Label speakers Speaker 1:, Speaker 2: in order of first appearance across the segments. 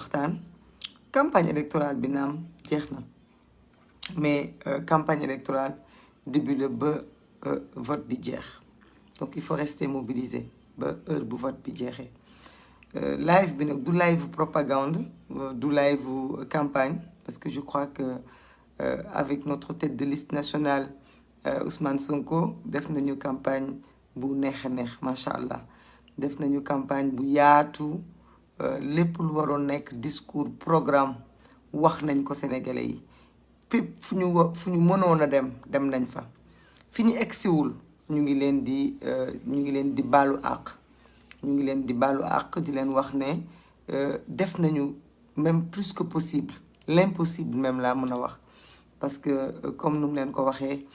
Speaker 1: waxtaan campagne électorale bi naam jeex na mais campagne électorale début la ba vote bi jeex donc il faut rester mobilisé ba heure bu vote bi jeexee live bi nag du live propagande du live campagne parce que je crois que avec notre tête de liste nationale Ousmane Sonko def nañu campagne bu neex a neex macha allah def nañu campagne bu yaatu lépp lu waroon nekk discours programme wax nañ ko sénégalais yi fépp fu ñu mënoon a dem nañ fa fi ñu egsiwul ñu ngi leen di baalu àq di leen wax ne def nañu même plus que possible l'impossible même laa mën a wax parce que comme nu mu leen ko waxee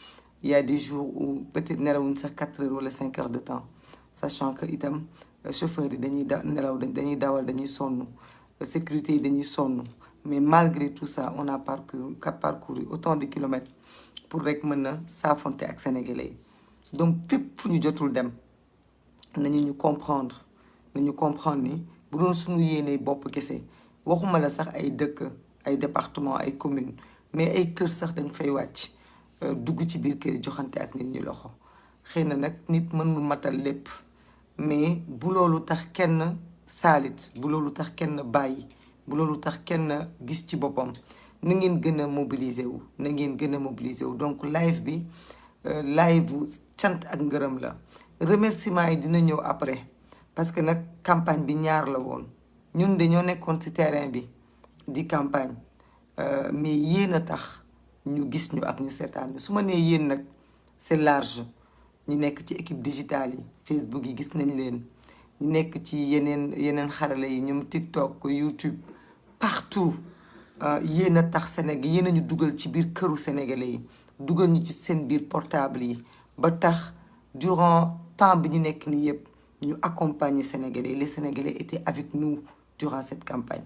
Speaker 1: il y a des jours où peut-être nelawuñ sax 4 heures wala 5 heures de temps sachant que itam chauffeurs yi dañuy dañuy dawal dañuy sonn sécurité yi dañuy sonn mais malgré tout ça on a parcouru autant de kilomètres pour rek mën a saafonte ak sénégalais yi donc fépp fu ñu jotul dem nañu comprendre ni bu doon suñu yéenee bopp kese waxuma la sax ay dëkk ay département ay commune mais ay kër sax dañ fay wàcc dugg ci biir kër joxante ak nit ñi loxo xëy na nag nit mënul matal lépp mais bu loolu tax kenn saalit bu loolu tax kenn bàyyi bu loolu tax kenn gis ci boppam na ngeen gën a mobiliser wu donc live bi live bu cant ak ngërëm la remerciement yi dina ñëw après parce que nag campagne bi ñaar la woon ñun dañoo nekkoon ci terrain bi di campagne mais yéen a tax ñu gis ñu ak ñu seetaan ñu su ma nee yéen nag c'est large ñi nekk ci équipe digitale yi Facebook yi gis nañ leen ñi nekk ci yeneen xarala yi ñoom TikTok YouTube partout yéen a tax Sénégal yéen a ñu dugal ci biir këru sénégalais yi dugal ñu ci seen biir portable yi ba tax durant temps bi ñu nekk nii yëpp ñu accompagner sénégalais les sénégalais étaient avec nous durant cette campagne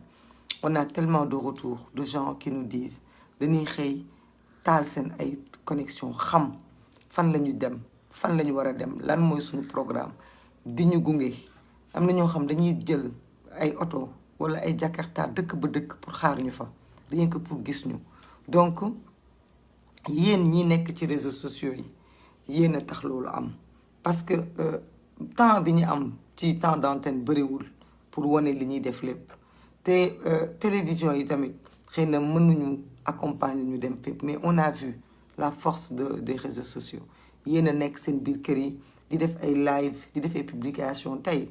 Speaker 1: on a tellement de retours de gens qui nous disent dañuy xëy taal seen ay connexion xam fan la ñu dem fan la ñu war a dem lan mooy suñu programme di ñu gunge am na ñoo xam dañuy jël ay oto wala ay jakarta dëkk ba dëkk pour xaar ñu fa rien que pour gis ñu donc yéen ñi nekk ci réseaux sociaux yi yéen a tax loolu am parce que temps bi ñu am ci temps d'antenne bëriwul pour wane li ñuy def lépp te télévision yi tamit xëy na mënuñu accompagner ñu dem fépp mais on a vu la force des réseaux sociaux yéen a nekk seen biir kër yi di def ay live di def ay publication tey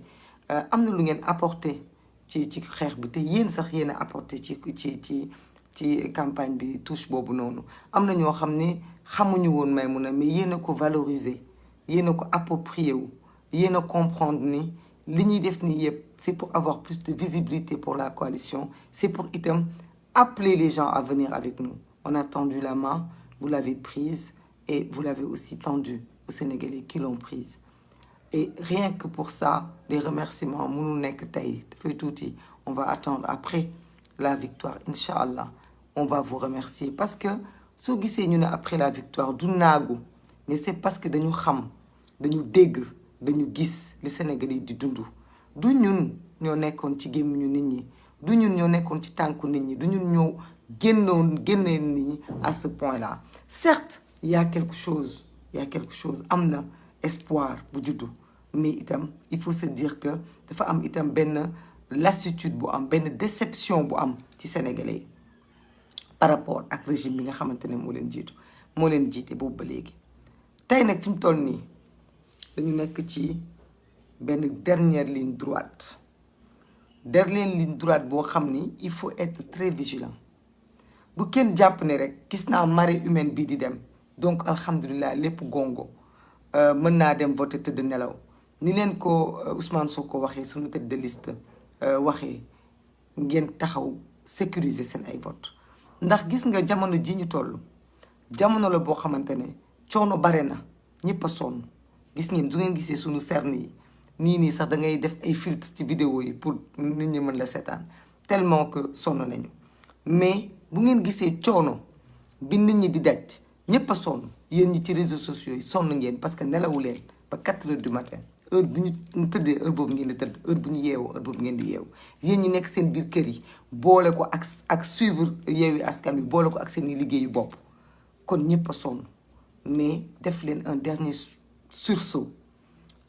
Speaker 1: am na lu ngeen apporté ci xeex bi te yéen sax yéen a apporté ci campagne bi touche boobu noonu am na ñoo xam ne xamuñu woon Maimouna mais yéen a ko valoriser yéen a ko approprié wu yéen a comprendre ni li ñuy def nii yëpp c'est pour avoir plus de visibilité pour la coalition c'est pour itam appeler les gens à venir avec nous on a tendu la main vous l'avez prise et vous l'avez aussi tendue aux Sénégalais qui l'ont prise et rien que pour ça des remerciements mënul nekk tey dafay tuuti on va attendre après la victoire inchallah on va vous remercier parce que soo gisee ñu ne après la victoire du naagu mais c'est parce que dañu xam dañu dégg dañu gis li Sénégalais di dund du ñun ñoo nekkoon ci gémmiñu nit ñi du ñun ñoo nekkoon ci tànku nit ñi du ñun ñoo génnee nit ñi à ce point-là certes il y a quelque chose am na espoir bu juddu mais itam il faut se dire que dafa am itam benn lassitude bu am benn déception bu am ci Sénégalais yi par rapport ak régime bi nga xamante ne moo leen jiite boobu ba léegi tey nag fi ñu toll nii dañu nekk ci benn dernière ligne droite boo xam ni il faut être très vigilant bu kenn jàpp ne rek gis naa marée humaine bii di dem donc alhamdulilah lépp gongo mën naa dem voter tëdd nelaw ni leen ko Ousmane Sonko waxee suñu tête de liste waxee ngeen taxaw sécuriser seen ay vote ndax gis nga jamono ji ñu toll jamono la boo xamante ne coono bare na ñëpp a sonn gis ngeen du ngeen gisee suñu cerne yi nii sax da ngay def ay filtre ci vidéo yi pour nit ñi mën la seetaan tellement que sonn nañu mais bu ngeen gisee coono bi nit ñi di daj ñëpp a sonn yéen ñi ci réseaux sociaux yi sonn ngeen parce que nelawu leen ba 4 heures du matin heure bu ñu tëddee heure boobu ngeen di tëdd heure bu ñu yeewoo heure boobu ngeen di yeewu yéen ñi nekk seen biir kër yi boole ko ak suivre Yewwi Askan Wi boole ko ak seen i liggéeyu bopp kon ñëpp a sonn mais def leen un dernier sursaut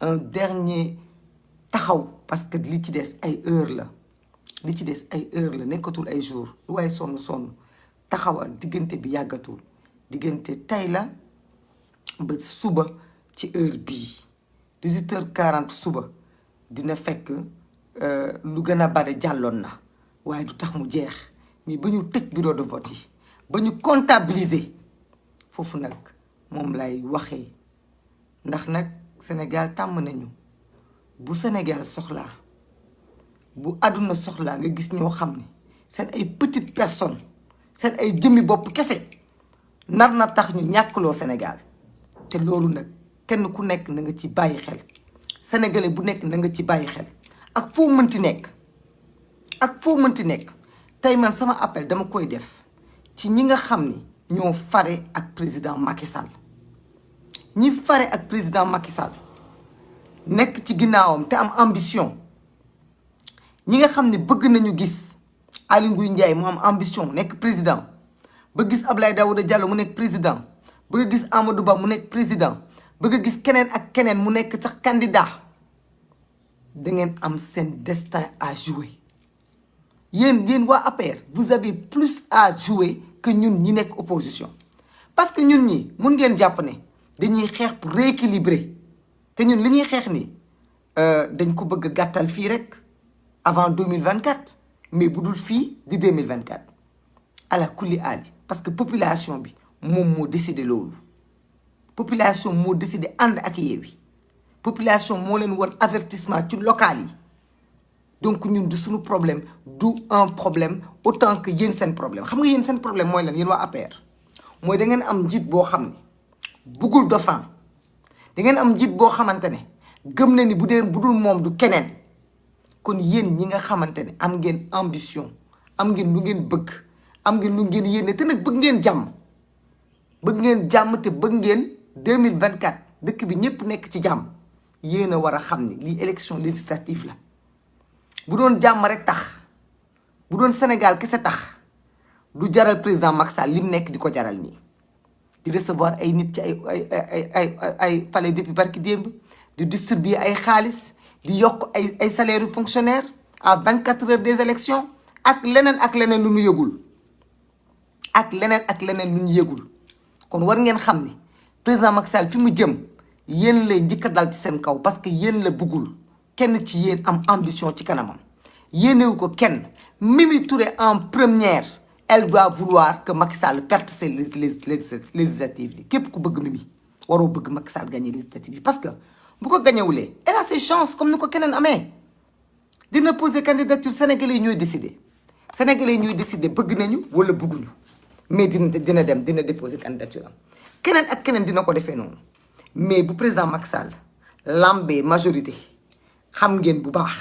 Speaker 1: un dernier taxaw parce que li ci des ay heure la li ci des ay heure la nekkatul ay jour lu waaye sonn taxawal diggante bi yàggatul diggante tey la ba suba ci heure bii 18h40 suba dina fekk lu gën a bari jàlloon na waaye du tax mu jeex mais ba ñu tëj bureau de vote yi ba ñu comptabiliser foofu nag moom lay waxee ndax nag Sénégal tàmm nañu bu Sénégal soxlaa bu àdduna soxlaa nga gis ñoo xam ne seen ay petites personnes seen ay jëmmi bopp kese nar na tax ñu ñàkkloo Sénégal te loolu nag kenn ku nekk na nga ci bàyyi xel sénégalais bu nekk na nga ci bàyyi xel ak foo mënti nekk tey man sama appel dama koy def ci ñi nga xam ni ñoo fare ak président Macky Sall ñi fare ak président Macky Sall nekk ci ginnaawam te am ambition ñi nga xam ne bëgg nañu gis Aly Ngouille Ndiaye mu am ambition nekk président ba gis Abdoulaye Daouda Diallo mu nekk président bëgg gis Amadou Ba mu nekk président bëgg gis keneen ak keneen mu nekk sax candidat da ngeen am seen destin à jouer yéen waa APR vous avez plus à jouer que ñun ñi nekk opposition parce que ñun ñi mun ngeen jàpp ne dañuy xeex pour rééquilibrer te ñun li ñuy xeex ni dañ ko bëgg gàttal fii rek avant 2024 mais bu dul fii di 2024 ala kulli aali parce que population bi moom moo décidé loolu population moo décidé ànd ak Yewwi population moo leen won avertissement ci local yi donc ñun du suñu problème du un problème autant que yéen seen problème xam nga yéen seen problème mooy lan yéen waa APR mooy da ngeen am njiit boo xam ne buggul dauphin da ngeen am njiit boo xamante ne gëm na ni bu dul moom du keneen kon yéen ñi nga xamante ne am ngeen ambition am ngeen lu ngeen bëgg am ngeen lu ngeen yéene te nag bëgg ngeen jàmm te bëgg ngeen 2024 dëkk bi ñëpp nekk ci jàmm yéen a war a xam ni lii élection législative la bu doon jàmm rek tax bu doon Sénégal kese tax du jaral président Macky Sall li mu nekk di ko jaral nii di recevoir ay nit ci ay palais depuis barki démb di distribuer ay xaalis di yokk ay salaire yu fonctionnaire à 24 heures des élections ak leneen lu ñu yëgul lu ñu yëgul kon war ngeen xam ni président Macky Sall fi mu jëm yéen lay njëkk a dal ci seen kaw parce que yéen la bëggul kenn ci yéen am ambition ci kanamam yéenewu ko kenn Mimi Touré en première elle doit vouloir que Macky Sall perte ses législatives yi képp ku bëgg Mimi waroo bëgg Macky Sall gagné législatives yi parce que bu ko gañewulee elle a ses chances comme ni ko keneen amee dina poser candidature sénégalais yi ñooy décider bëgg nañu wala bëgguñu mais dina déposer candidature am keneen ak keneen dina ko defee noonu mais bu président Macky Sall lambee majorité xam ngeen bu baax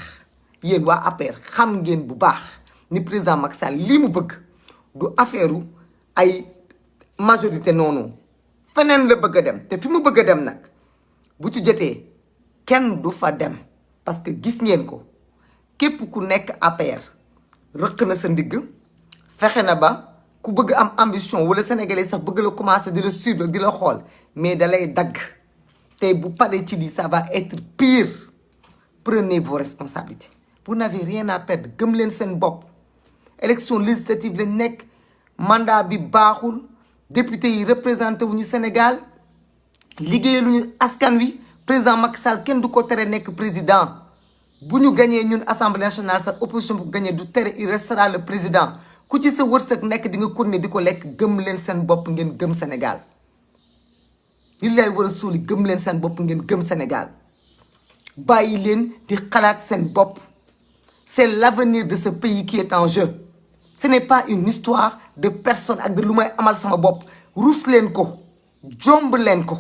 Speaker 1: yéen waa APR xam ngeen bu baax ni président Macky Sall lii mu bëgg du affaire ay majorité noonu feneen la bëgg a dem te fi mu bëgg a dem nag bu ci jotee kenn du fa dem parce que gis ngeen ko képp ku nekk APR rëq na sa ndigg fexe na ba ku bëgg am ambition wala sénégalais sax bëgg la commencer di la suivre di la xool mais dalay dagg te bu paree ci lii ça va être pire. Prenez vos responsabilités vous n'avez rien à perdre gëm leen seen bopp élection législative lañ nekk mandat bi baaxul député yi représenté wuñu Sénégal liggéeyaluñu askan wi président Macky Sall kenn du ko tere nekk président bu ñu gañee ñun assemblée nationale sax opposition bu gañee du tere il restera le président ku ci sa wërsëg nekk di nga continuer di ko lekk gëm leen seen bopp ngeen gëm Sénégal li lay war a suuli gëm leen seen bopp ngeen gëm Sénégal bàyyi leen di xalaat seen bopp c'est l'avenir de ce pays qui est en jeu ce n'est pas une histoire de personne ak de lu may amal sama bopp rus leen ko jomb leen ko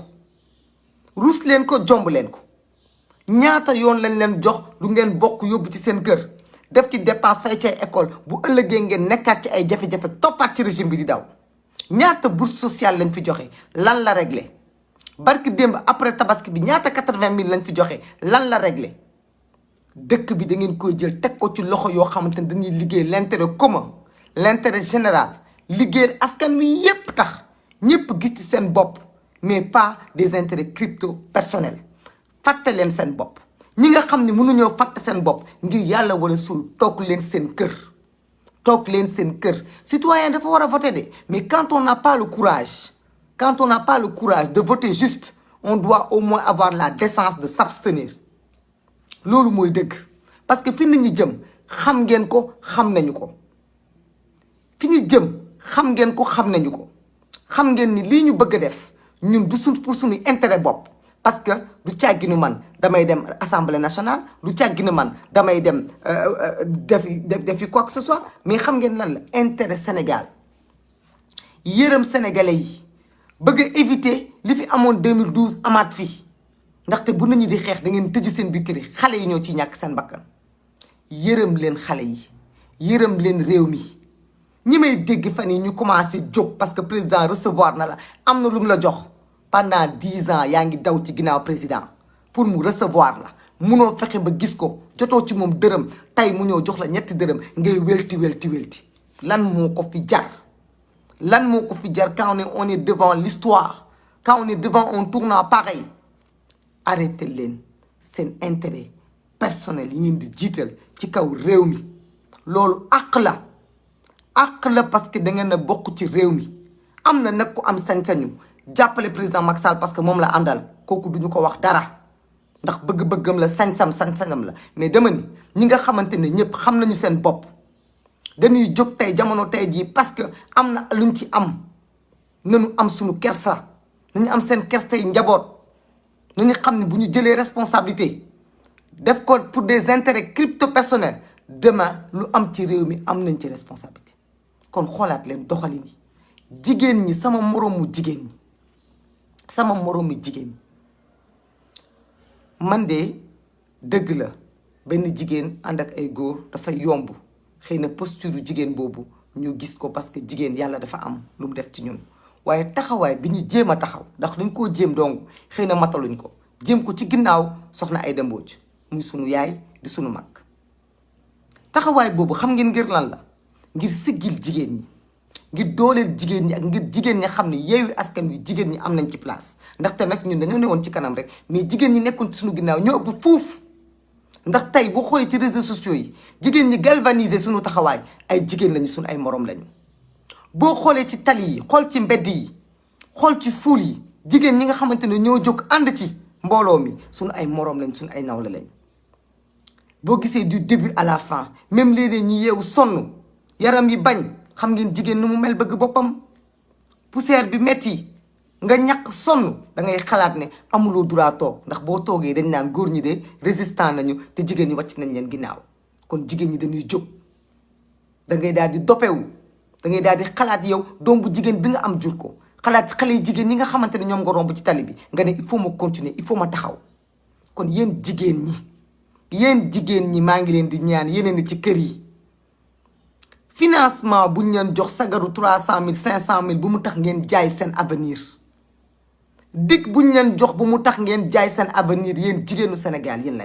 Speaker 1: ñaata yoon lañ leen jox lu ngeen bokk yóbbu ci seen kër def ci dépense fay ci ay école bu ëllëgee ngeen nekkaat ci ay jafe-jafe toppaat ci régime bi di daw ñaata bourse sociale lañ fi joxe lan la réglé barki démb après tabaski bi ñaata 80 000 lañ fi joxe lan la réglé dëkk bi da ngeen koy jël teg ko ci loxo yoo xamante ne dañuy liggéey l'intérêt commun l'intérêt général liggéeyal askan wi yépp tax ñépp gis ci seen bopp mais pas des intérêts crypto personnels fàtte leen seen bopp ñi nga xam ne mënuñoo fàtte seen bopp ngir yàlla wala suul toog leen seen kër toog leen seen kër citoyen dafa war a voter de mais quand on n'a pas le courage de voter juste on doit au moins avoir la décence de s'abstenir loolu mooy dëgg parce que fi nit ñi jëm xam ngeen ko xam nañu ko fi ñu jëm xam ngeen ko xam nañu ko xam ngeen ni lii ñu bëgg a def ñun du pour suñu intérêt bopp parce que du càgginu man damay dem assemblée nationale du càgginu man damay dem defi quoi que ce soit mais xam ngeen lan la intérêt Sénégal yërëm sénégalais yi bëgg a éviter li fi amoon 2012 amaat fii ndaxte bu nit ñi di xeex da ngeen tëju seen biir kër yi xale yi ñoo ciy ñàkk seen bakkan yërëm leen xale yi yërëm leen réew mi ñi may dégg fan yi ñu commencé jóg parce que président recevoir na la am na lu mu la jox pendant 10 ans yaa ngi daw ci ginnaaw président pour mu recevoir la munoo fexe ba gis ko jotoo ci moom dërëm tey mu ñëw jox la ñetti dërëm ngay welti lan moo ko fi jar lan moo ko fi jar quand on est devant l'histoire quand on est devant un tournant pareil arrêté leen seen intérêt personnel yi ngeen di jiital ci kaw réew mi loolu àq la parce que da ngeen a bokk ci réew mi am na nag ku am sañ-sañu jàppale président Macky Sall parce que moom la àndal kooku duñu ko wax dara ndax bëgg-bëggam la sañ-sañam la mais dama ni ñi nga xamante ne ñëpp xam nañu seen bopp dañuy jóg tey jamono tey jii parce que am na luñ ci am nañu am suñu kersa nañu am seen kersa yi njaboot nañu xam ne bu ñu jëlee responsabilité def ko pour des intérêts crypto personnels demain lu am ci réew mi am nañ ci responsabilité kon xoolaat leen doxalin yi jigéen ñi sama moroomu jigéen ñi man de dëgg la benn jigéen ànd ak ay góor dafay yomb xëy na posture jigéen boobu ñu gis ko parce que jigéen yàlla dafa am lu mu def ci ñun waaye taxawaay bi ñu jéem a taxaw ndax dañ koo jéem dong xëy na mataluñ ko jéem ko ci ginnaaw soxna Aïda Mbodj muy sunu yaay di sunu mag taxawaay boobu xam ngeen ngir lan la ngir siggil jigéen ñi ngir dooleel jigéen ñi ak ngir jigéen ñi xam ne Yewwi Askan Wi jigéen ñi am nañ ci place ndaxte nag ñun dañoo newoon ci kanam rek mais jigéen ñi nekkoon ci suñu ginnaaw ñoo ëpp fuuf ndax tey boo xoolee ci réseaux sociaux yi jigéen ñi galvaniser suñu taxawaay ay jigéen lañu suñu ay morom lañu boo xoolee ci tali yi xool ci mbedd yi xool ci fuul yi jigéen ñi nga xamante ne ñoo jóg ànd ci mbooloo mi suñu ay morom lañ suñu ay nawle lañ boo gisee du début à la fin même léeg-léeg ñu yeewu sonn yaram yi bañ xam ngeen jigéen nu mu mel bëgg boppam poussière bi metti nga ñàkk sonn da ngay xalaat ne amuloo droit toog ndax boo toogee dañ naan góor ñi de résistant nañu te jigéen ñi wàcc nañ leen ginnaaw kon jigéen ñi dañuy jóg da ngay daal di dopewu da ngay daal di xalaat yow doom bu jigéen bi nga am jur ko xalaat xale yi jigéen ñi nga xamante ne ñoom nga romb ci tali bi nga ne il faut ma continuer il faut ma taxaw kon yéen jigéen ñi maa ngi leen di ñaan yeneen ni ci kër yi financement buñ leen jox sagaru 300 000 500 000 bu mu tax ngeen jaay seen avenir dig buñ leen jox bu mu tax ngeen jaay seen avenir yéen jigéenu Sénégal yéen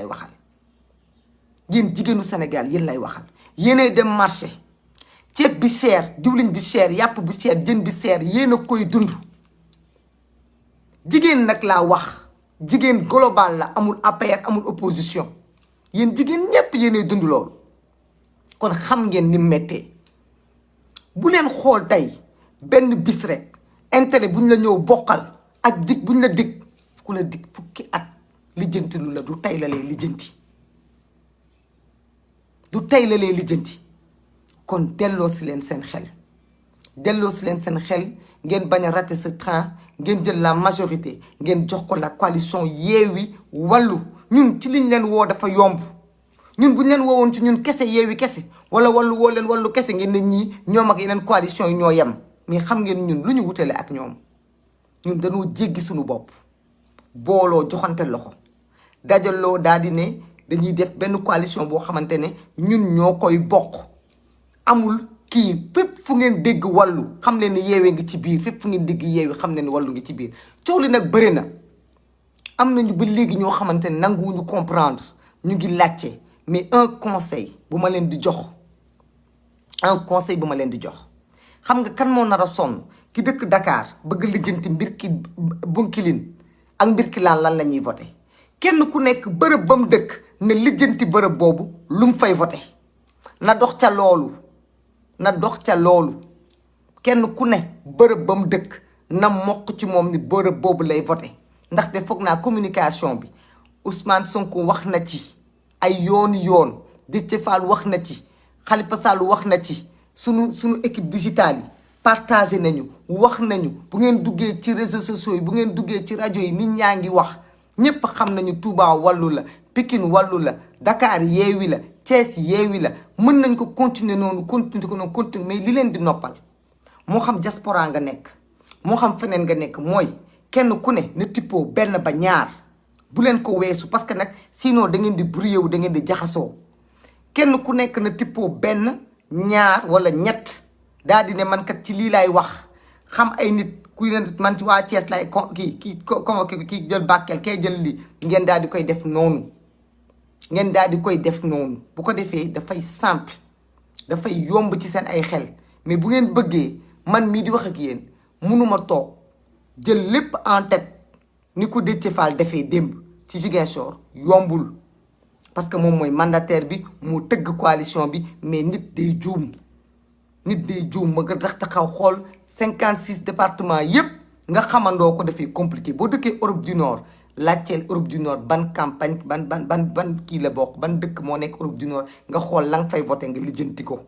Speaker 1: lay waxal yéenay dem marché ceeb bi cher diwlin bi cher yàpp bi cher jën bi cher yéen a koy dund jigéen nag laa wax jigéen global la amul APR amul opposition yéen jigéen ñépp yéenay dund loolu kon xam ngeen ni méttee bu leen xool tey benn bis rek intérêt bu ñu la ñëw bokkal ak dig bu ñu la dig ku la dig fukki at lijjanti lu la du tey la lay lijjanti kon delloo si leen seen xel ngeen bañ a rater ce train ngeen jël la majorité ngeen jox ko la coalition Yewwi Wallu ñun ci liñ leen woo dafa yomb ñun bu ñu leen woowoon ci ñun kese Yewwi kese wala Wallu woo leen Wallu kese ngeen ne ñii ñoom ak yeneen coalition yi ñoo yem mais xam ngeen ñun lu ñu wutale ak ñoom ñun dañoo jéggi suñu bopp booloo joxante loxo dajaloo daal di ne dañuy def benn coalition boo xamante ne ñun ñoo koy bokk amul kii fépp fu ngeen dégg Wallu xam leen ni Yewwi ngi ci biir fépp fu ngeen dégg Yewwi xam leen ni Wallu ngi ci biir coow li nag bëri na am nañu ba léegi ñoo xamante ne nanguwuñu comprendre ñu ngi laajte mais un conseil bu ma leen di jox xam nga kan moo nar a sonn ki dëkk Dakar bëgg lijjanti mbir ki Bounkiling ak mbir ki lan la ñuy voté kenn ku nekk bërëb ba mu dëkk ne lijjanti bërëb boobu lu mu fay voté na dox ca loolu kenn ku ne bërëb ba mu dëkk na mokk ci moom ni bërëb boobu lay voté ndaxte foog naa communication bi Ousmane Sonko wax na ci ay yoon Déthié Fall wax na ci Khalifa Sall wax na ci sunu équipe digitale yi partagé nañu wax nañu bu ngeen duggee ci réseaux sociaux yi bu ngeen duggee ci rajo yi nit ñaa ngi wax ñépp xam nañu Touba wàllu la Pikine wàllu la Dakar yeewi la Thiès yeewi la mën nañ ko continuer noonu continuer mais li leen di noppal moo xam diaspora nga nekk moo xam feneen nga nekk mooy kenn ku ne na tippoo benn ba ñaar bu leen ko weesu parce que nag sinon da ngeen di brouillé wu da ngeen di jaxasoo kenn ku nekk na tippoo benn ñaar wala ñett daal di ne man kat ci lii laay wax xam ay nit ku leen man ci waa Thiès lay kii jël Bakel kay jël lii ngeen daal di koy def noonu bu ko defee dafay simple dafay yomb ci seen ay xel mais bu ngeen bëggee man mii di wax ak yéen mënuma toog jël lépp en tête ni ko Déthié Fall defee démb ci Ziguinchor yombul parce que moom mooy mandataire bi moo tëgg coalition bi mais nit day juum ma nga tax taxaw xool 56 départements yépp nga xamandoo ko dafay compliqué boo dëkkee Europe du Nord laajteel Europe du Nord ban campagne ban kii la bokk ban dëkk moo nekk Europe du Nord nga xool la nga fay voté nga lijjanti ko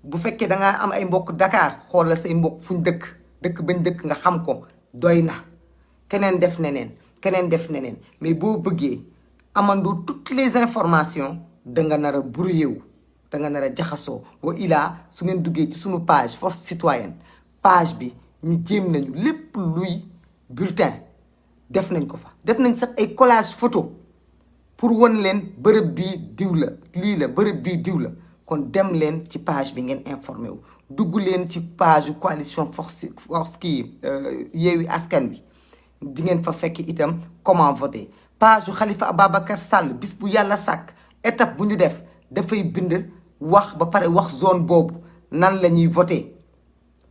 Speaker 1: bu fekkee da ngaa am ay mbokk Dakar xool la say mbokk fuñ dëkk bañ dëkk nga xam ko doy na keneen def neneen mais boo bëggee amandoo toutes les informations da nga nar a brouillé wu da nga nar a jaxasoo wa ilaa su ngeen duggee ci sunu page force citoyenne page bi ñu jéem nañu lépp luy bulletin def nañ ko fa def nañ sax ay collage photo pour won leen bërëb bii diw la lii la bërëb bii diw la kon dem leen ci page bi ngeen informé wu dugg leen ci page coalition force Yewwi Askan Wi di ngeen fa fekk itam comment voter page Khalifa Ababacar Sall bis bu yàlla sàkk étape bu ñu def dafay bind wax ba pare wax zone boobu nan la ñuy voter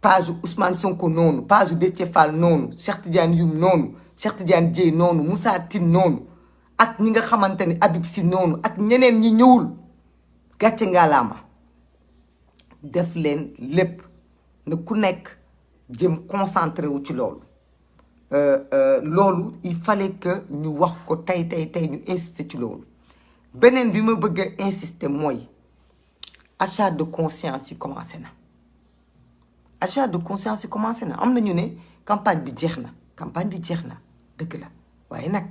Speaker 1: page Ousmane Sonko noonu page Déthié Fall noonu Cheikh Tidiane Youm noonu Cheikh Tidiane Dièye noonu Moussa Tine noonu ak ñi nga xamante ni Habib Sy noonu ak ñeneen ñi ñëwul gàcce ngaalaama def leen lépp na ku nekk jëm concentré wu ci loolu loolu il fallait que ñu wax ko tey ñu insister ci loolu beneen bi ma bëgg a insister mooy achat de conscience yi commencé na am na ñu ne campagne bi jeex na dëgg la waaye nag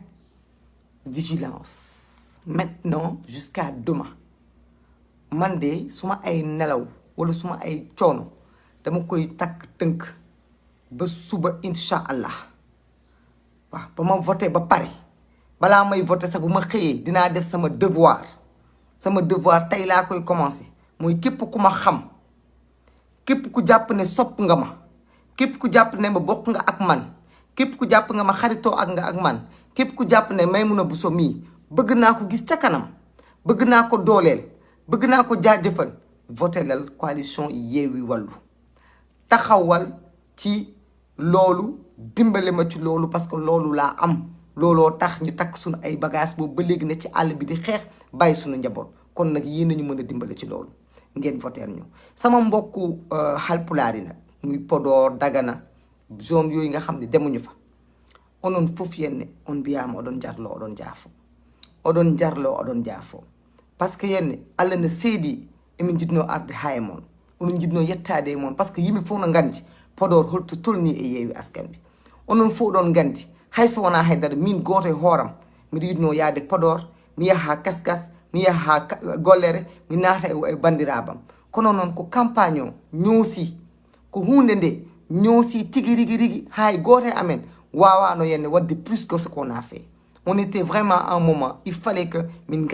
Speaker 1: vigilance maintenant jusqu'à demain man de suma ay nelaw wala suma ay coono dama koy takk tënk ba suba incha allah waaw ba ma voté ba pare balaa may voté sax bu ma xëyee dinaa def sama devoir tey laa koy commencé mooy képp ku ma xam képp ku jàpp ne sopp nga ma képp ku jàpp ne ma bokk nga ak man képp ku jàpp nga ma xaritoo ak man képp ku jàpp ne Maimouna Bousso mii bëgg naa ko gis ca kanam bëgg naa ko dooleel bëgg naa ko jaajëfal voté lal coalition Yewwi Wallu taxawal ci loolu dimbale ma ci loolu parce que loolu laa am looloo tax ñu takk suñu ay bagage boobu ba léegi ne ci àll bi di xeex bàyyi suñu njaboot kon nag yéen nañu mën a dimbale ci loolu ngeen voteer ñu sama mbokku Haalpulaar yi nag muy Podor Dagana zone yooyu nga xam ne demuñu fa onon fof yenne on mbiyama oɗon jarlo oɗon jaafo par ce que yenne Allah ne seedi emin jiɗno arde ha e moon onon jiɗno yettade e moon par ce que yimɓe fof no gandi Podor holto tolni e Yewwi Askan Wi onon fof ɗon gandi hayso wona haydara min goto e hooram mbiɗa yiɗno yaade Podor mi yaha ha Kaskas mi yaha ha Gollere mi naata e bandirabam kono noon ko campagne o ñoosi ko hunde nde ñoosi tigi rigui hay goto e amen wawano yenne wadde plus que ce qu'on a fait on était vraiment à un moment il fallait que min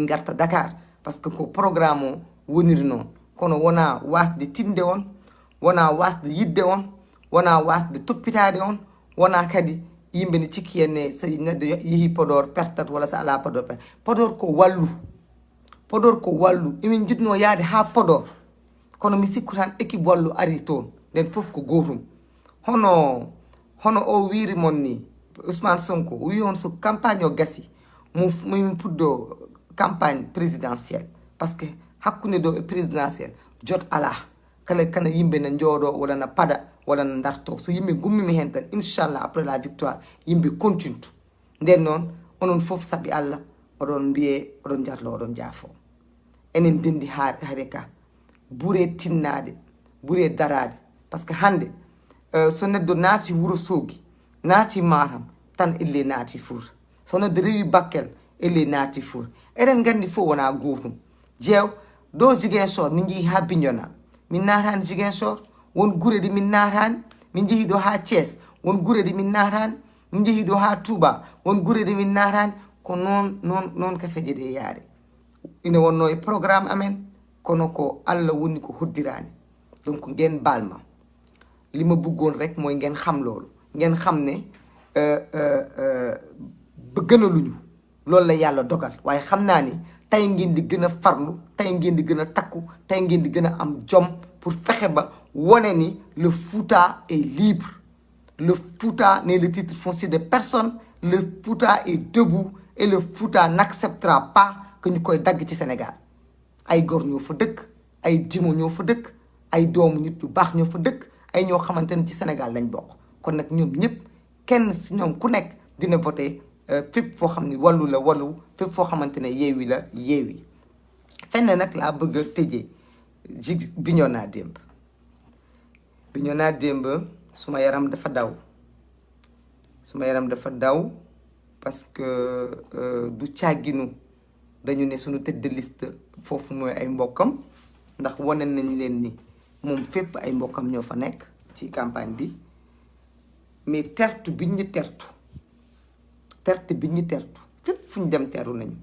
Speaker 1: garta Dakar parce que ko programme o woniri noon kono wona wasde tinde on wona wasde yidde on wona wasde toppitade on wona kadi yimɓe ne cikki enne so neɗɗo yeehi Podor pertat walla so ala Podor pert Podor ko wallu emin jiɗno yaade ha Podor kono mi sikku tan équipe wallu ari toon nden fof ko gotum hono o wiiri mon ni Ousmane Sonko o wi on so campagne o gasi min puddo campagne présidentielle parce que hakkunde ɗo e présidentielle jot ala kana yimɓe ne jooɗo walla na pada walla na darto so yimɓe gummimi hen tan inchallah après la victoire yimɓe continue nden noon onon fof saabi Allah oɗon mbiye oɗon jarlo oɗon jaafo enen dendi haare ka ɓuure tinnade ɓuure darade par ce que hande so neɗɗo naati Wourossogui naati Matam tan elle naati Fouta so neɗɗo rewi Bakel elle naati Fouta eɗen gandi fof wona gotum jeew ɗo Ziguinchor min jeehi ha Bignona min natani Ziguinchor won guure ɗi min natani min jeehi ɗo ha Thiès won guure ɗi min natani min jeehi ɗo ha Touba won guure ɗi min natani ko noon ka feƴe ɗe yaari ina wonno e programme amen kono ko Allah woni ko hoddirani donc ngeen baal ma li ma bëggoon rek mooy ngeen xam loolu ngeen xam ne ba gënaluñu loolu la yàlla dogal waaye xam naa ni tey ngeen di gën a farlu tey ngeen di gën a takku tey ngeen di gën a am jom pour fexe ba wone ni le Fouta est libre le Fouta n'est le titre foncier de personne le Fouta est debout et le Fouta n'acceptera pas que ñu koy dagg ci Sénégal ay góor ñoo fa dëkk ay dimo ñoo fa dëkk ay doomu nit yu baax ñoo fa dëkk ay ñoo xamante ne ci Sénégal lañ bokk kon nag ñoom ñëpp kenn si ñoom ku nekk dina voté fépp foo xam ne wallu la wallu fépp foo xamante ne yeewi la yeewi fenn nag laa bëgg a tëjee Bignona démb suma yaram dafa daw parce que du càgginu dañu ne suñu tête de liste foofu mooy ay mbokkam ndax wane nañ leen ni moom fépp ay mbokkam ñoo fa nekk ci campagne bi mais tertu bi ñu tertu fépp fu ñu dem teru nañu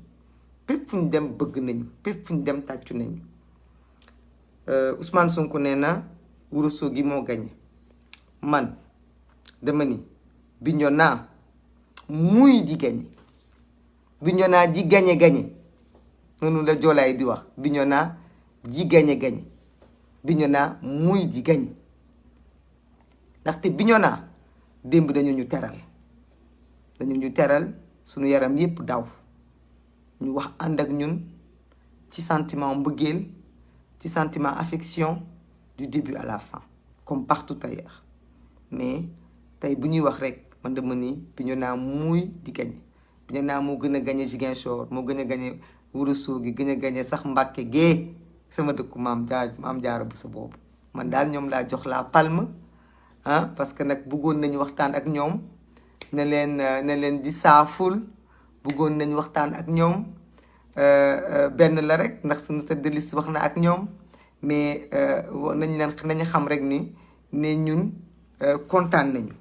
Speaker 1: fépp fu ñu dem bëgg nañu fépp fu ñu dem tàccu nañu Ousmane Sonko nee na Wourossogui moo gañe man dama ni Bignona muy di gañe Bignona di gañe noonu la joolaay di wax Bignona ji gañe Bignona muy di gañe ndaxte Bignona démb dañu ñu teral suñu yaram yépp daw ñu wax ànd ak ñun ci sentiment mbëggeel ci sentiment affection du début à la fin comme partout ailleurs mais tey bu ñuy wax rek man dama ni Bignona muy di gañe Bignona moo gën a gañe Ziguinchor moo gën a gañe Wourossogui gën a gañe sax Mbàkke gee sama dëkku maam Jaara Buso boobu man daal ñoom laa jox la palme parce que nag bëggoon nañu waxtaan ak ñoom ne leen di saaful bëggoon nañu waxtaan ak ñoom benn la rek ndax suñu tête de liste wax na ak ñoom mais nañu xam rek ni ne ñun kontaan nañu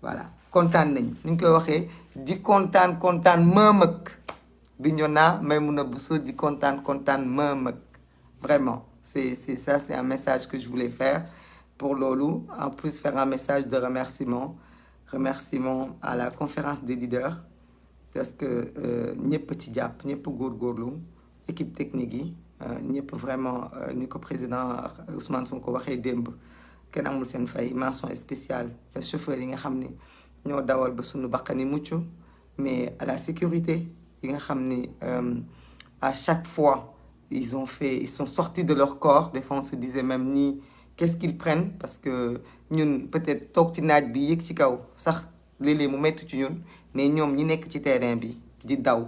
Speaker 1: voilà kontaan nañu ni ñu koy waxee di kontaan mëmëg Bignona Maïmouna Bousso di kontaan mëmëg vraiment c'est ça, c'est un message que je voulais faire pour loolu en plus faire un message de remerciement à la conférence des leaders parce que ñëpp ci jàpp ñëpp góorgóorlu équipe technique yi ñëpp vraiment ni ko président Ousmane Sonko waxee démb kenn amul seen fay mention spéciale chauffeurs yi nga xam ni ñoo dawal ba suñu baqani mucc mais à la sécurité yi nga xam ni à chaque fois ils sont sortis de leur corps des fois on se disait même ni qu'est-ce qu'ils prennent parce que ñun peut-être toog ci naaj bi yëg ci kaw sax léeg-léeg mu metti ci ñun mais ñoom ñi nekk ci terrain bi di daw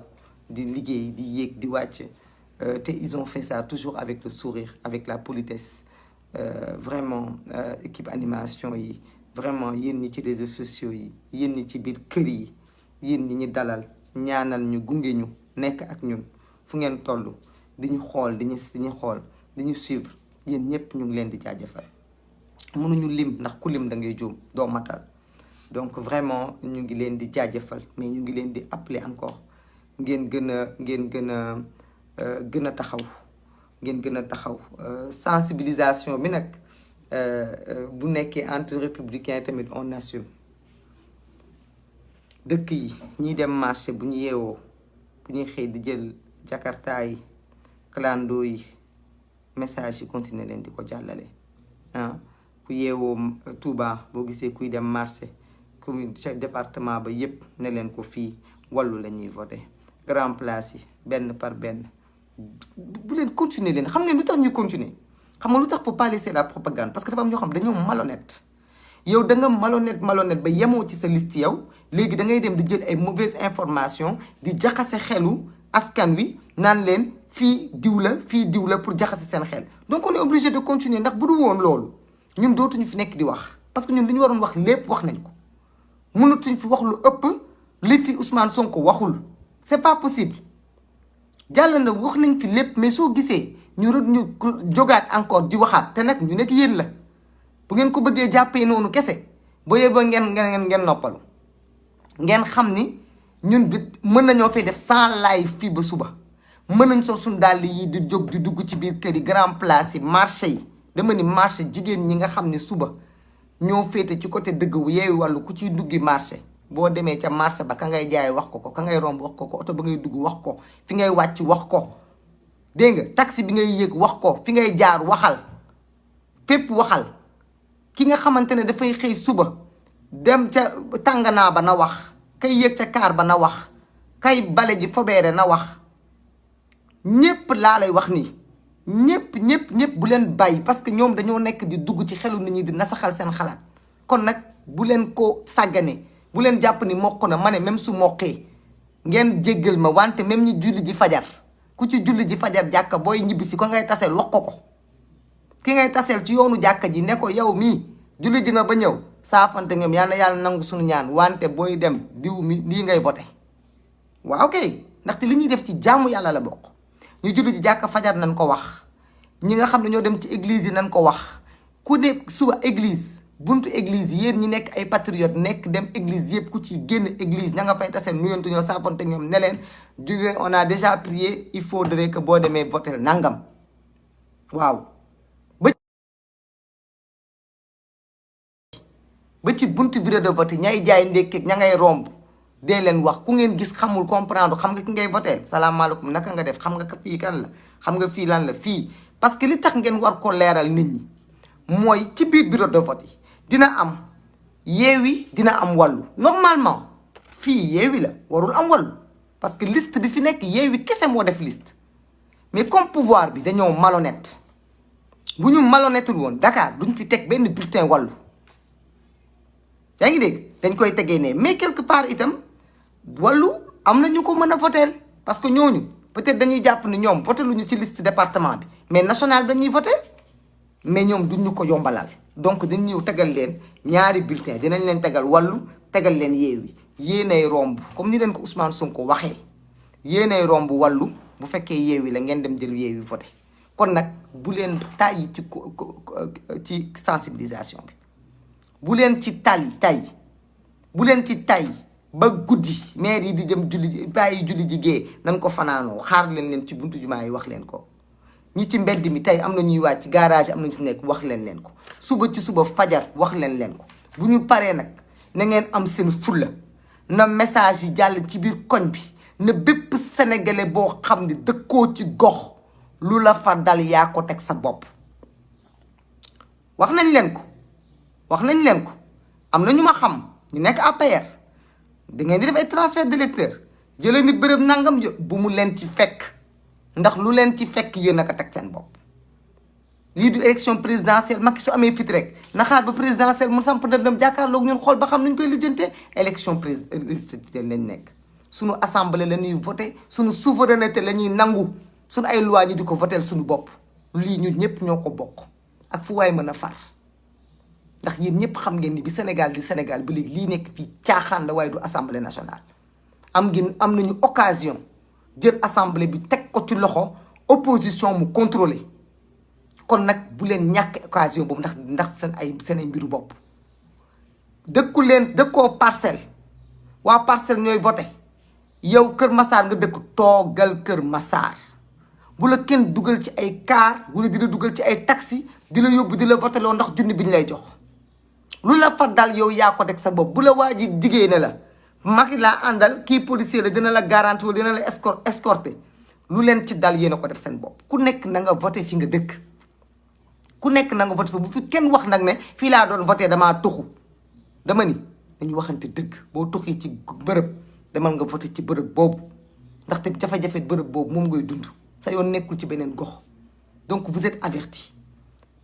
Speaker 1: di liggéey di yéeg di wàcc te ils ont fait ça toujours avec le sourire avec la politesse vraiment équipe animation yi vraiment yéen ñi ci réseaux sociaux yi yéen ñi ci biir kër yi yéen ñi ñu dalal ñaanal ñu gunge ñu nekk ak ñun fu ngeen toll di ñu xool di ñu xool di ñu suivre yéen ñëpp ñu ngi leen di jaajëfal mënuñu lim ndax ku lim da ngay juum doo matal donc vraiment ñu ngi leen di jaajëfal mais ñu ngi leen di appeler encore ngeen gën a taxaw sensibilisation bi nag bu nekkee entre républicains tamit on assume dëkk yi ñiy dem marché bu ñu yeewoo bu ñuy xëy di jël jakarta yi clando yi message yi continuer leen di ko jàllale ku yeewoo Touba boo gisee kuy dem marché commune département ba yépp ne leen ko fii Wallu la ñuy voté grand place yi benn par benn bu leen continuer leen xam ngeen lu tax ñuy continuer xam nga lu tax faut pas laisser la propagande parce que dafa am ñoo xam dañoo malhonnête yow da nga malhonnête ba yemoo ci sa liste yow léegi da ngay dem di jël ay mauvaise information di jaxase xelu askan wi naan leen fii diw la pour jaxase seen xel donc on est obligé de continuer ndax bu du woon loolu ñun dootuñu fi nekk di wax parce que ñun li ñu waroon wax lépp wax nañ ko mënatuñ fi wax lu ëpp li fi Ousmane Sonko waxul c'est pas possible jàll na wax nañ fi lépp mais soo gisee ñu jógaat encore di waxaat te nag ñu nekk yéen la bu ngeen ko bëggee jàppee noonu kese boo yeboo ngeen noppalu ngeen xam ni ñun bi mën nañoo fay def 100 live fii ba suba mën nañ sol suñu dàll yi di jóg di dugg ci biir kër yi grand place yi marché yi dama ni marché jigéen ñi nga xam ne suba ñoo féete ci côté dëgg wu Yewwi Wallu ku ciy duggi marché boo demee ca marché ba ka ngay jaay wax ko ka ngay romb wax ko oto ba ngay dugg wax ko fi ngay wàcc wax ko dégg nga taxi bi ngay yéeg wax ko fi ngay jaar waxal fépp waxal ki nga xamante ne dafay xëy suba dem ca tànganaa ba na wax kay yéeg ca kaar ba na wax kay bale ji fobeere na wax ñépp laa lay wax nii ñépp bu leen bàyyi parce que ñoom dañoo nekk di dugg ci xelu nit ñi di nasaxal seen xalaat kon nag bu leen ko sàggane bu leen jàpp ni mokk na ma ne même su mokkee ngeen jéggal ma wante même ñi julli ji fajar ku ci julli ji fajar jàkka booy ñibbisi ko ngay taseel wax ko ki ngay taseel ci yoonu jàkka ji ne ko yow mii julli ji nga ba ñëw saafante ñoom yàlla nangu suñu ñaan wante booy dem diw mi lii ngay voté waaw kay ndaxte li ñuy def ci jaamu yàlla la bokk ñu julli ji jàkka fajar nañ ko wax ñi nga xam ne ñoo dem ci église yi nañ ko wax ku nekk suba église buntu église yi yéen ñi nekk ay patriote nekk dem église yëpp ku ci génn église ña nga fay taseel nuyantu ñoo saafante ñoom ne leen jóge on a déjà prié il faudrait que boo demee voté nangam waaw ba ci buntu bureau de vote ñay jaay ndékkeeg ña ngay romb dee leen wax ku ngeen gis xamul comprendre xam nga ki ngay voté salaamaaleykum naka nga def xam nga fii kan la xam nga fii lan la fii parce que li tax ngeen war ko leeral nit ñi mooy ci biir bureau de vote yi dina am Yewwi dina am Wallu normalement fii Yewwi la warul am Wallu parce que liste bi fi nekk Yewwi kese moo def liste mais comme pouvoir bi dañoo malhonnête bu ñu malhonnêtul woon Dakar duñ fi teg benn bulletin Wallu yaa ngi dégg dañ koy tegee ne mais quelque part itam Wallu am na ñu ko mën a voteel parce que ñooñu peut-être dañuy jàpp ni ñoom voté luñu ci liste département bi mais national bi dañuy voté mais ñoom duñ ñu ko yombalal donc dañ ñëw tegal leen ñaari bulletin dinañ leen tegal Wallu tegal leen Yewwi yéenay romb comme ni leen ko Ousmane Sonko waxee yéenay romb Wallu bu fekkee Yewwi la ngeen dem jël Yewwi voté kon nag bu leen tàyyi ci sensibilisation bi bu leen ci bu leen ci tay ba guddi maire yi di dem julli bàyyi julli jigée nañ ko fanaanoo xaar leen ci buntu jumaa yi wax leen ko ñi ci mbedd mi tey am na ñuy wàcc garage am na ñu si nekk wax leen ko suba ci suba fajar wax leen ko bu ñu paree nag na ngeen am seen fulla na message yi jàll ci biir koñ bi na bépp sénégalais boo xam ne dëkkoo ci gox lu la fa dal yaa ko teg sa bopp wax nañ leen ko am na ñu ma xam ñu nekk APR da ngeen di def ay transfert d'électeur jëlee nit bërëb nangam bu mu leen ci fekk ndax lu leen ci fekk yéen a ko teg seen bopp lii du élection présidentielle Macky su amee fit rek na xaar ba présidentielle mu samp ndëndam jàkkaarloog ñun xool ba xam nañ koy lijjantee élection législative lañ nekk suñu assemblée la ñuy voté suñu souveraineté la ñuy nangu suñu ay loi ñu di ko voté suñu bopp lii ñun ñëpp ñoo ko bokk ak fu waay mën a far ndax yéen ñëpp xam ngeen ni bi Sénégal di Sénégal ba léegi lii nekk fii caaxaan la waaye du assemblée nationale am nañu occasion jël assemblée bi teg ko ci loxo opposition mu contrôler kon nag bu leen ñàkk occasion boobu ndax seen ay mbiru bopp dëkkoo parcelle waa parcelle ñooy voté yow Kër Massar nga dëkk toogal Kër Massar bu la kenn dugal ci ay car wala di la dugal ci ay taxi di la yóbbu di la voté loo ndax junni bi ñu lay jox lu la fa dal yow yaa ko teg sa bopp bu la waa ji diggee ne la Macky laa àndal kii policier la dina la garanti wala dina la escorter lu leen ci dal yéen a ko def seen bopp ku nekk na nga voté fi nga dëkk ku nekk na nga voté fi bu fi kenn wax nag ne fii laa doon voté damaa tuxu dama ni dañuy waxante dëgg boo tuxee ci bërëb demal nga voté ci bërëb boobu ndaxte jafe-jafe bërëb boobu moom ngay dund sa yoon nekkul ci beneen gox donc vous êtes avertis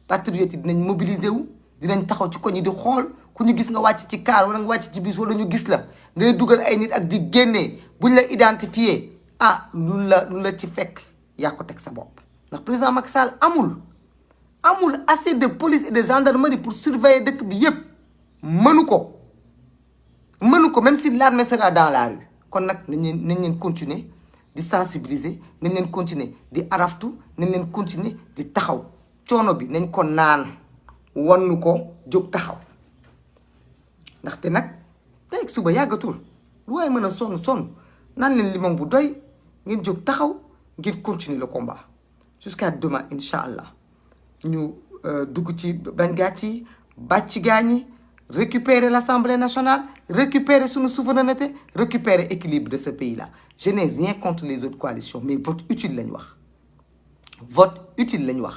Speaker 1: patriotes yi dinañ mobiliser wu dinañ taxaw ci koñ yi di xool ku ñu gis nga wàcc ci car wala nga wàcc ci bis wala ñu gis la ngay dugal ay nit ak di génnee buñ la identifier lu la ci fekk yaa ko teg sa bopp ndax président Macky Sall amul assez de police et de gendarmerie pour surveiller dëkk bi yépp mënu ko même si l'armée sera dans la rue kon nag nañ leen continuer di sensibiliser nañ leen continuer di araftu nañ leen continuer di taxaw coono bi nañ ko naan wannu ko jóg taxaw ndaxte nag tey ak suba yàggatul lu waaye mën a sonn naan leen limon bu doy ngeen jóg taxaw ngeen continuer le combat jusqu'à demain incha allah ñu dugg ci bañ gàcc yi bàcc gaañi récupérer l'Assemblée nationale récupérer suñu souveraineté récupérer équilibre de ce pays là je n'ai rien contre les autres coalitions mais vote utile lañ wax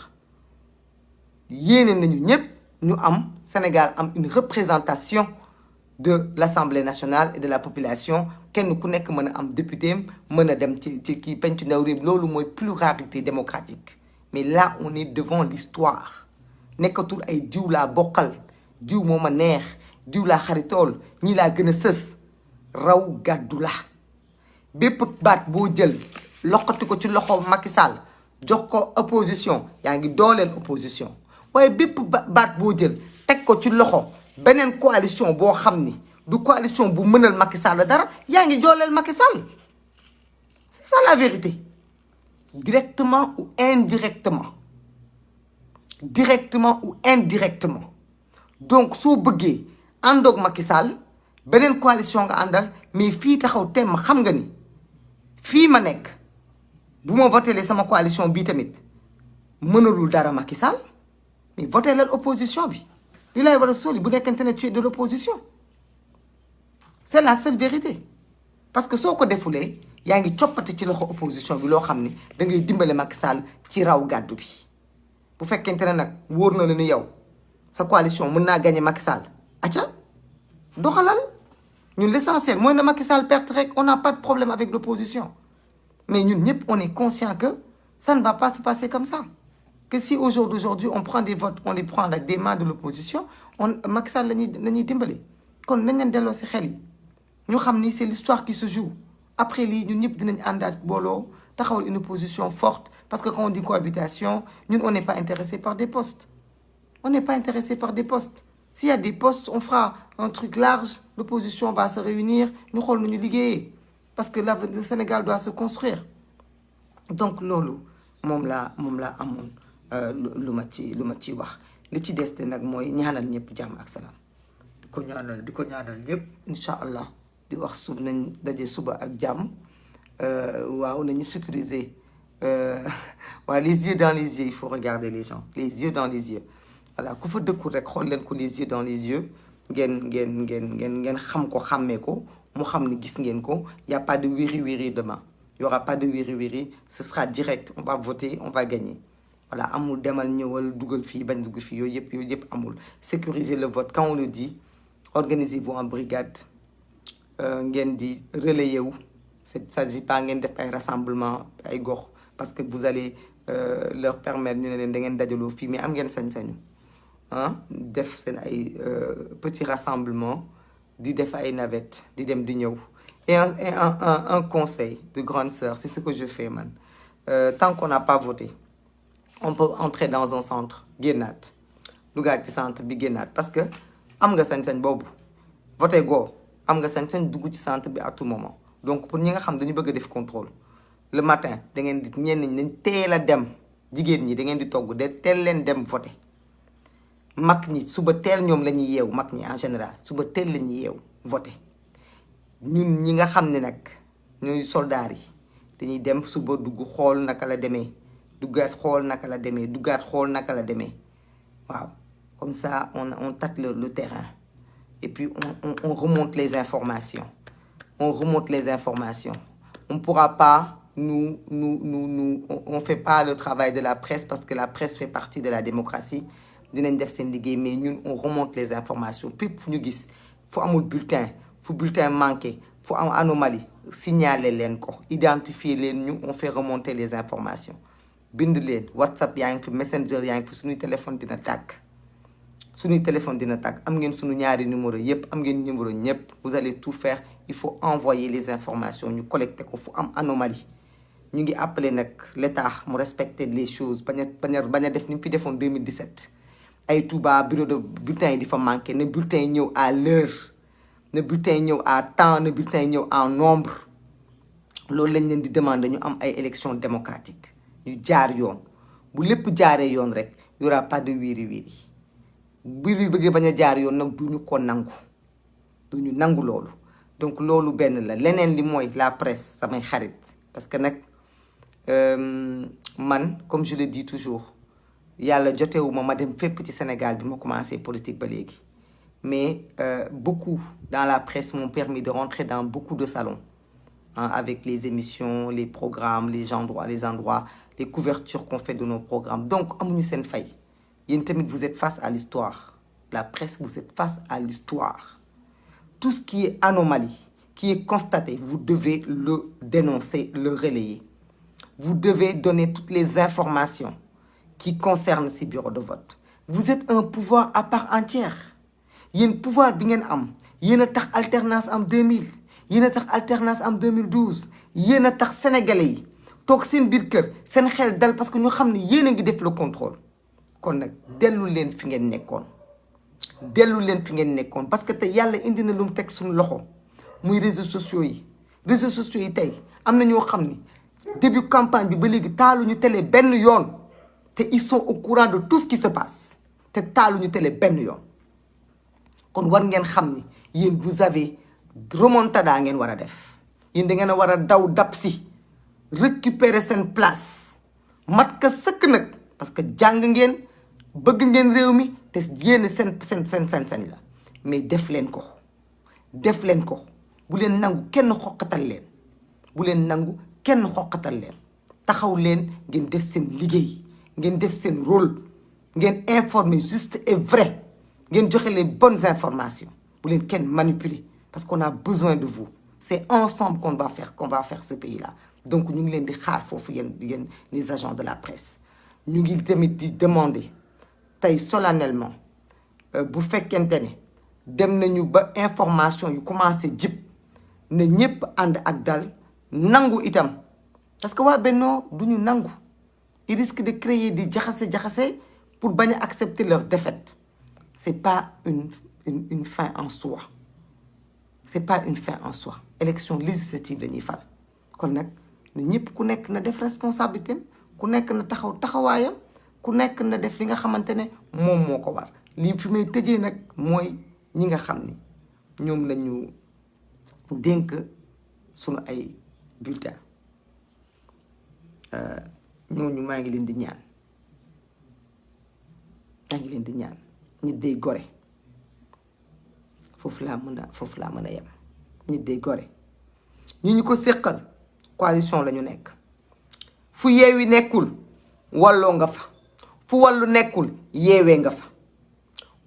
Speaker 1: yéene nañu ñëpp ñu am Sénégal am une représentation de l'Assemblée nationale et de la population kenn ku nekk mën a am député mën a dem ci kii pencu ndaw réew loolu mooy pluralité démocratique mais là on est devant l'histoire nekkatul ay diw laa bokkal diw moo ma neex diw laa xaritool ñii laa gën a sës raw gàddu la bépp baat boo jël loqati ko ci loxo Macky Sall jox ko opposition yaa ngi dooleel opposition waaye bépp baat boo jël teg ko ci loxo beneen coalition boo xam ni du coalition bu mënal Macky Sall dara yaa ngi dooleel Macky Sall c'est ça la vérité directement ou indirectement donc soo bëggee àndoog Macky Sall beneen coalition nga àndal mais fii taxaw temm xam nga ni fii ma nekk bu ma votelee sama coalition bii tamit mënalul dara Macky Sall mais voté leen opposition bi li lay war a soli bu nekkente ne tu es de l'opposition c'est la seule vérité parce que soo ko defulee yaa ngi coppati ci loxo opposition bi loo xam ni da ngay dimbale Macky Sall ci raw gàddu bi bu fekkente ne nag wóor na la ni yow sa coalition mën naa gagner Macky Sall acca doxalal ñun l'essentiel mooy na Macky Sall perte rek on n'a pas de problème avec l'opposition mais ñun ñëpp on est conscient que ça ne va pas se passer comme ça que si aujourd'hui on prend des votes on les prend des mains de l'opposition Macky Sall la ñuy dimbali kon nañ leen delloo si xel yi ñu xam ni c'est l'histoire qui se joue après lii ñun ñëpp dinañ àndaat booloo taxawal une opposition forte parce que quand on dit cohabitation ñun on n'est pas intéressé par des postes s'il y a des postes on fera un truc large l'opposition va se réunir ñu xool nu ñu liggéeyee parce que le Sénégal doit se construire donc loolu moom laa amoon lu ma ci wax li ci des nag mooy ñaanal ñëpp jàmm ak salaam di ko ñaanal ñëpp incha allah di wax nañ daje suba ak jàmm waaw nañu sécuriser waaw les yeux dans les yeux il faut regarder les gens les yeux dans les yeux voilà ku fa dëkkul rek xool leen ko les yeux dans les yeux ngeen xam ko xàmmee ko mu xam ne gis ngeen ko y a pas de wiri demain il y aura pas de wiri ce sera direct on va voter on va gagner voilà amul demal ñëwal dugal fii bañ dugg fii yooyu yëpp amul sécuriser le vote quand on le dit organisez-vous en brigade ngeen di relayer wu ça ne s'agit pas ngeen def ay rassemblement ay gox parce que vous allez leur permettre ñu ne leen da ngeen dajaloo fii mais am ngeen sañ-sañu def seen ay petit rassemblement di def ay navette di dem di ñëw et un conseil de grande sœur c'est ce que je fais man tant qu'on n'a pas voté on peut entrer dans un centre génnaat dugaat ci centre bi génnaat parce que am nga sañ-sañ boobu voté goo am nga sañ-sañ dugg ci centre bi à tout moment donc pour ñi nga xam dañu bëgg a def contrôle le matin da ngeen di ñenn ñi dañ teel a dem jigéen ñi da ngeen di togg de teel leen dem voté mag ñi suba teel ñoom la ñuy yeew mag ñi en général suba teel la ñuy yeew voté ñun ñi nga xam ne nag ñooy soldats yi dañuy dem suba dugg xool naka la demee duggaat xool naka la demee waaw comme ça on tâte le terrain et puis on remonte les informations on remonte les informations. On ne pourra pas, on ne fait pas le travail de la presse parce que la presse fait partie de la démocratie. Dinañ def seen liggéey mais ñun on remonte les informations fépp fu ñu gis fu amul bulletin fu bulletin manqué fu am anomalie signaler leen ko identifier leen ñu on fait remonter les informations bind leen WhatsApp yaa ngi fi Messenger yaa ngi fi suñuy téléphone dina tàkk am ngeen suñu ñaari numéro yépp am ngeen numéro ñëpp vous allez tout faire il faut envoyer les informations ñu collecter ko fu am anomalie ñu ngi appeler nag l'État mu respecter les choses bañ a def ni mu fi defoon 2017 ay Touba bureau de bulletin yi di fa manqué ne bulletin yi ñëw à l'heure ne bulletin yi ñëw à temps ne bulletin yi ñëw en nombre loolu lañ leen di demander ñu am ay élections démocratiques yu jaar yoon bu lépp jaaree yoon rek y aura pas de wiiri wiiri biir bëggee bañ a jaar yoon nag duñu ko nangu duñu nangu loolu donc loolu benn la leneen li mooy la presse samay xarit parce que nag man comme je le dis toujours yàlla jotewuma ma dem fépp ci Sénégal bi ma commencé politique ba léegi mais beaucoup dans la presse m'ont permis de rentrer dans beaucoup de salons avec les émissions les programmes les endroits les couvertures qu'on fait de nos programmes donc amuñu seen fay yéen tamit vous êtes face à l'histoire la presse vous êtes face à l'histoire tout ce qui est anomalie qui est constaté vous devez le dénoncer le relayer vous devez donner toutes les informations qui concerne ces bureaux de vote vous êtes un pouvoir à part entière yéen pouvoir bi ngeen am yéen a tax alternance am 2000 yéen a tax alternance am 2012 yéen a tax sénégalais yi toog seen biir kër seen xel dal parce que ñu xam ne yéen a ngi def le contrôle kon nag dellu leen fi ngeen nekkoon parce que tey yàlla indi na lu mu teg suñu loxo muy réseaux sociaux yi tey am na ñoo xam ni début campagne bi ba léegi taaluñu télé benn yoon te ils sont au courant de tout ce qui se passe te taaluñu télé benn yoon kon war ngeen xam ni yéen vous avez remontada ngeen war a def yéen da ngeen a war a daw dab si récupérer seen place mat ka sëkk nag parce que jàng ngeen bëgg ngeen réew mi te yéen seen la mais def leen ko bu leen nangu kenn xoqatal leen taxaw leen ngeen def seen liggéey ngeen def seen rôle ngeen informer juste et vrai ngeen joxe les bonnes informations bu leen kenn manipuler parce qu'on a besoin de vous c'est ensemble qu'on va faire ce pays-là donc ñu ngi leen di xaar foofu yéen les agents de la presse ñu ngi tamit di demander tey solennellement bu fekkente ne dem nañu ba information yu commencé jib na ñëpp ànd ak dal nangu itam parce que waa Benno duñu nangu ils risquent de créer di jaxase pour bañ a accepter leur défaite c'est pas une fin en soi élection législative la ñuy fal kon nag na ñëpp ku nekk na def responsabilité ku nekk na taxawaayam ku nekk na def li nga xamante ne moom moo ko war li fi may tëjee nag mooy ñi nga xam ni ñoom lañu dénk sunu ay bulletin ñooñu maa ngi leen di ñaan nit day gore foofu laa mën a yem nit day gore ñi ñu ko séqal coalition la ñu nekk fu yeewi nekkul walloo nga fa fu wallu nekkul yeewee nga fa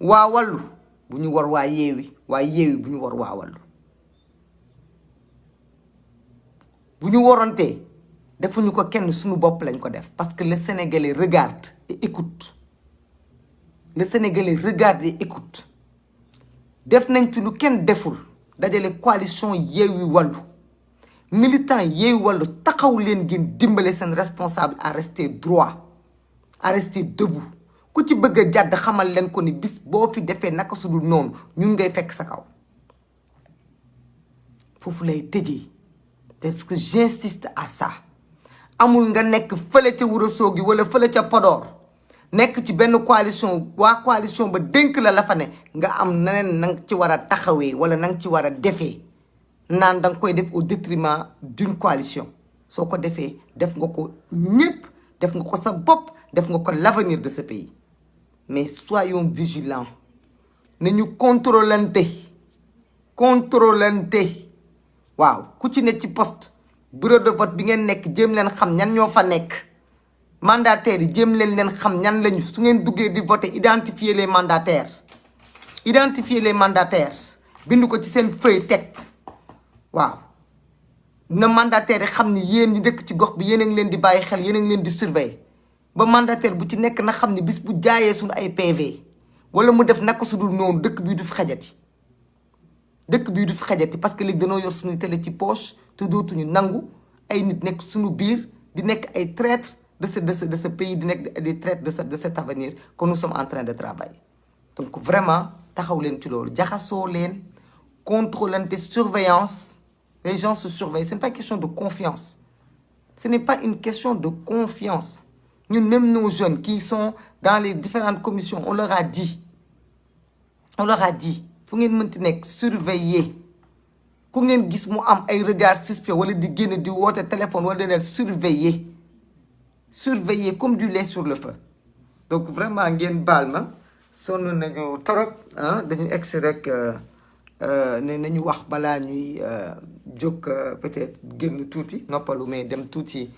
Speaker 1: waa wallu bu ñu war waa yeewi bu ñu war waa wallu bu ñu warontee defuñu ko kenn suñu bopp lañ ko def parce que le Sénégalais regarde et écoute def nañ fi lu kenn deful dajale coalition Yewwi Wallu militant Yewwi Wallu taxaw leen ngeen dimbale seen responsable à rester droit à rester debout ku ci bëgg a jàdd xamal leen ko ni bis boo fi defee naka su dul noonu ñun ngay fekk sa kaw foofu lay tëjee parce que j'insiste à ça amul nga nekk fële ca Ourossogui wala fële ca Podor nekk ci benn coalition waa coalition ba dénk la fa ne nga am neneen nang ci war a taxawee wala nang ci war a defee naan danga koy def au détriment d'une coalition soo ko defee def nga ko ñépp def nga ko sa bopp def nga ko l'avenir de ce pays mais soyons vigilants nañu contrôlante waaw ku ci ne ci poste bureau de vote bi ngeen nekk jéem leen xam ñan ñoo fa nekk mandataires yi jéem leen xam ñan lañu su ngeen duggee di voter identifier les mandataires bind ko ci seen feuille teg waaw na mandataires yi xam ni yéen ñi dëkk ci gox bi yéen a ngi leen di bàyyi xel yéen a ngi leen di surveiller ba mandataire bu ci nekk na xam ni bis bu jaayee suñu ay PV wala mu def naka su dul noonu dëkk bii du fi xajati parce que léegi dañoo yor suñu télé ci poche te dootuñu nangu ay nit nekk suñu biir di nekk ay traîtres de ce pays di nekk des traîtres de cet avenir que nous sommes en train de travailler. Donc vraiment taxaw leen ci loolu jaxasoo leen contrôlante surveillance les gens se surveillent ce n'est pas une question de confiance ñun même nos jeunes qui sont dans les différentes commissions on leur a dit fu ngeen mënti nekk surveiller ku ngeen gis mu am ay regards suspects wala di génn di woote téléphone wala di surveiller comme du lait sur le feu donc vraiment ngeen baal ma sonn nañu torop dañu egsi rek ne nañu wax balaa ñuy jóg peut-être génn tuuti noppalu mais dem tuuti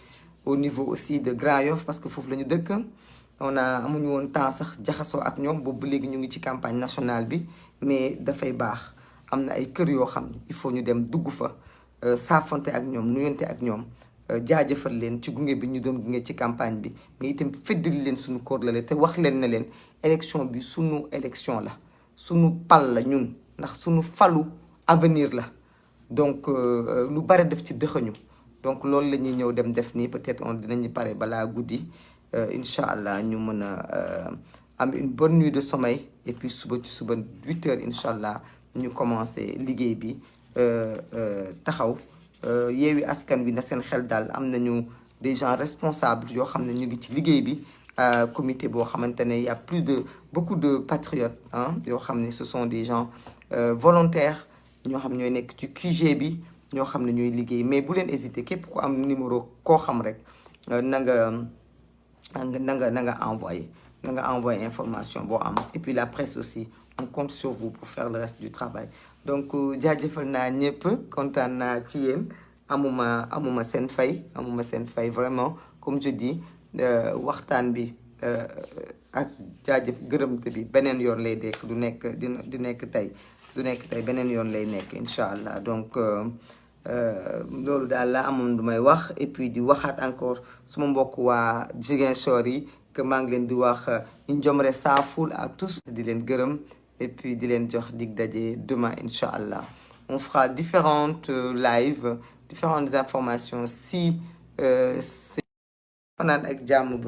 Speaker 1: au niveau aussi de Grand Yoff parce que foofu la ñu dëkk amuñu woon temps sax jaxasoo ak ñoom boobu léegi ñu ngi ci campagne nationale bi mais dafay baax am na ay kër yoo xam ne il faut ñu dem dugg fa saafonte ak ñoom nuyonte ak ñoom jaajëfal leen ci gunge bi ñu doon gunge ci campagne bi mais itam feddali leen suñu kóorlale te wax leen ne leen élection bi suñu élection la suñu pal la ñun ndax suñu falu avenir la donc lu bare def ci dëxëñu donc loolu la ñuy ñëw dem def nii peut-être on dinañu pare balaa guddi incha allah ñu mën a am une bonne nuit de sommeil et puis suba 8 heures incha allah ñu commencé liggéey bi taxaw Yewwi Askan Wi na seen xel daal am nañu des gens responsables yoo xam ne ñu ngi ci liggéey bi comité boo xamante ne y a beaucoup de patriotes yoo xam ne ce sont des gens volontaires ñoo xam ñooy nekk ci QG bi ñoo xam ne ñooy liggéey mais bu leen hésiter képp ku am numéro koo xam rek na nga envoyé information boo am et puis la presse aussi on compte sur vous pour faire le reste du travail donc jaajëfal naa ñëpp kontaan naa ci yéen amuma seen fay vraiment comme je dis waxtaan bi ak jaajëf gërëmte bi beneen yoon lay dekk du nekk tey beneen yoon lay nekk incha allah donc loolu daal la amoon du may wax et puis di waxaat encore suma mbokk waa Ziguinchor yi que maa ngi leen di wax Njomre Saaful à tous di leen gërëm et puis di leen jox dig daje demain incha allah on fera différentes lives différentes informations si fanaan ak jàmm bu